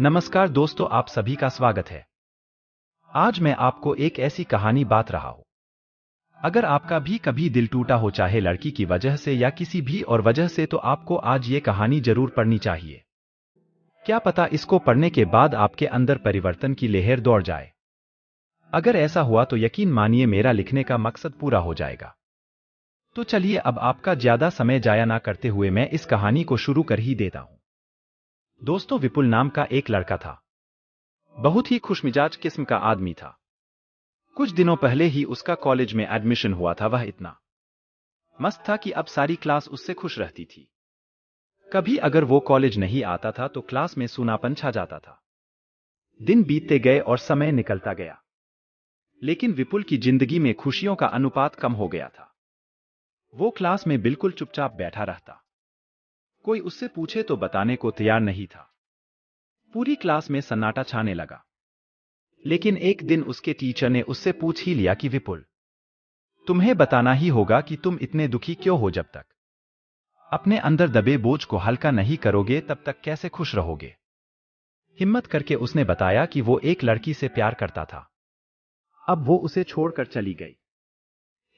नमस्कार दोस्तों, आप सभी का स्वागत है। आज मैं आपको एक ऐसी कहानी बात रहा हूं। अगर आपका भी कभी दिल टूटा हो, चाहे लड़की की वजह से या किसी भी और वजह से, तो आपको आज ये कहानी जरूर पढ़नी चाहिए। क्या पता इसको पढ़ने के बाद आपके अंदर परिवर्तन की लहर दौड़ जाए। अगर ऐसा हुआ तो यकीन मानिए मेरा लिखने का मकसद पूरा हो जाएगा। तो चलिए अब आपका ज्यादा समय जाया ना करते हुए मैं इस कहानी को शुरू कर ही देता हूं। दोस्तों, विपुल नाम का एक लड़का था। बहुत ही खुशमिजाज किस्म का आदमी था। कुछ दिनों पहले ही उसका कॉलेज में एडमिशन हुआ था। वह इतना मस्त था कि अब सारी क्लास उससे खुश रहती थी। कभी अगर वो कॉलेज नहीं आता था तो क्लास में सूनापन छा जाता था। दिन बीतते गए और समय निकलता गया, लेकिन विपुल की जिंदगी में खुशियों का अनुपात कम हो गया था। वो क्लास में बिल्कुल चुपचाप बैठा रहता। कोई उससे पूछे तो बताने को तैयार नहीं था। पूरी क्लास में सन्नाटा छाने लगा। लेकिन एक दिन उसके टीचर ने उससे पूछ ही लिया कि विपुल, तुम्हें बताना ही होगा कि तुम इतने दुखी क्यों हो। जब तक अपने अंदर दबे बोझ को हल्का नहीं करोगे तब तक कैसे खुश रहोगे। हिम्मत करके उसने बताया कि वो एक लड़की से प्यार करता था। अब वो उसे छोड़कर चली गई,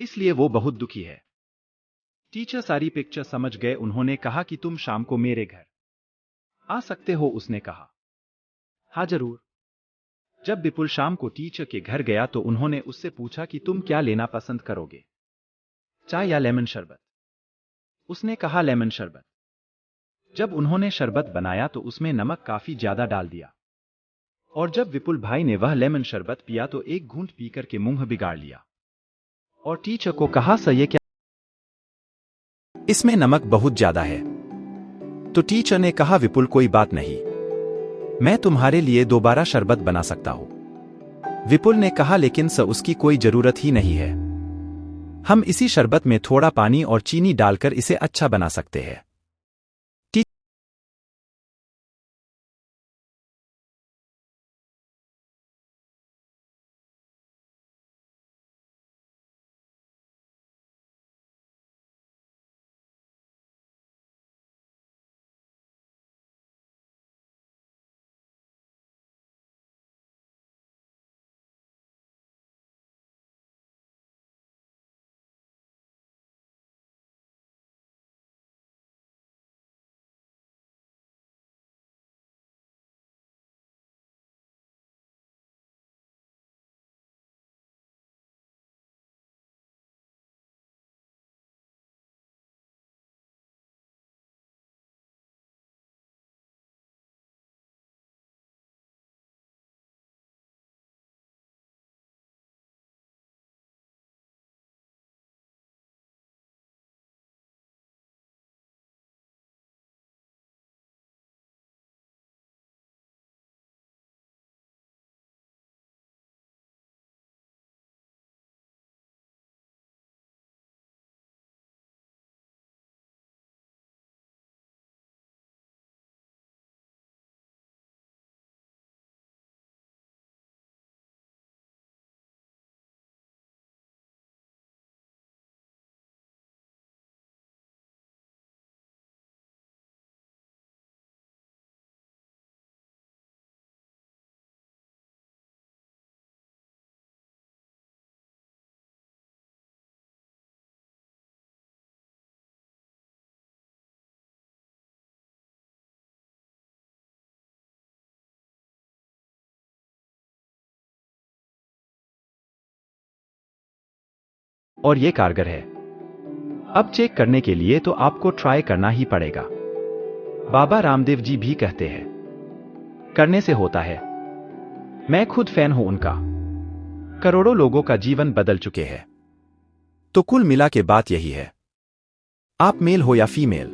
इसलिए वो बहुत दुखी है। टीचर सारी पिक्चर समझ गए। उन्होंने कहा कि तुम शाम को मेरे घर आ सकते हो। उसने कहा, हाँ जरूर। जब विपुल शाम को टीचर के घर गया तो उन्होंने उससे पूछा कि तुम क्या लेना पसंद करोगे, चाय या लेमन शरबत। उसने कहा लेमन शरबत। जब उन्होंने शरबत बनाया तो उसमें नमक काफी ज्यादा डाल दिया, और जब विपुल भाई ने वह लेमन शरबत पिया तो एक घूंट पीकर के मुंह बिगाड़ लिया और टीचर को कहा, सर ये क्या, इसमें नमक बहुत ज्यादा है। तो टीचर ने कहा, विपुल कोई बात नहीं, मैं तुम्हारे लिए दोबारा शरबत बना सकता हूं। विपुल ने कहा, लेकिन सर उसकी कोई जरूरत ही नहीं है। हम इसी शरबत में थोड़ा पानी और चीनी डालकर इसे अच्छा बना सकते हैं। और ये कारगर है। अब चेक करने के लिए तो आपको ट्राई करना ही पड़ेगा। बाबा रामदेव जी भी कहते हैं, करने से होता है। मैं खुद फैन हूं उनका। करोड़ों लोगों का जीवन बदल चुके हैं। तो कुल मिला के बात यही है, आप मेल हो या फीमेल,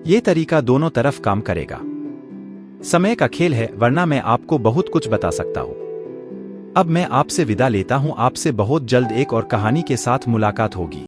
ये तरीका दोनों तरफ काम करेगा। समय का खेल है, वरना मैं आपको बहुत कुछ बता सकता हूं। अब मैं आपसे विदा लेता हूं। आपसे बहुत जल्द एक और कहानी के साथ मुलाकात होगी।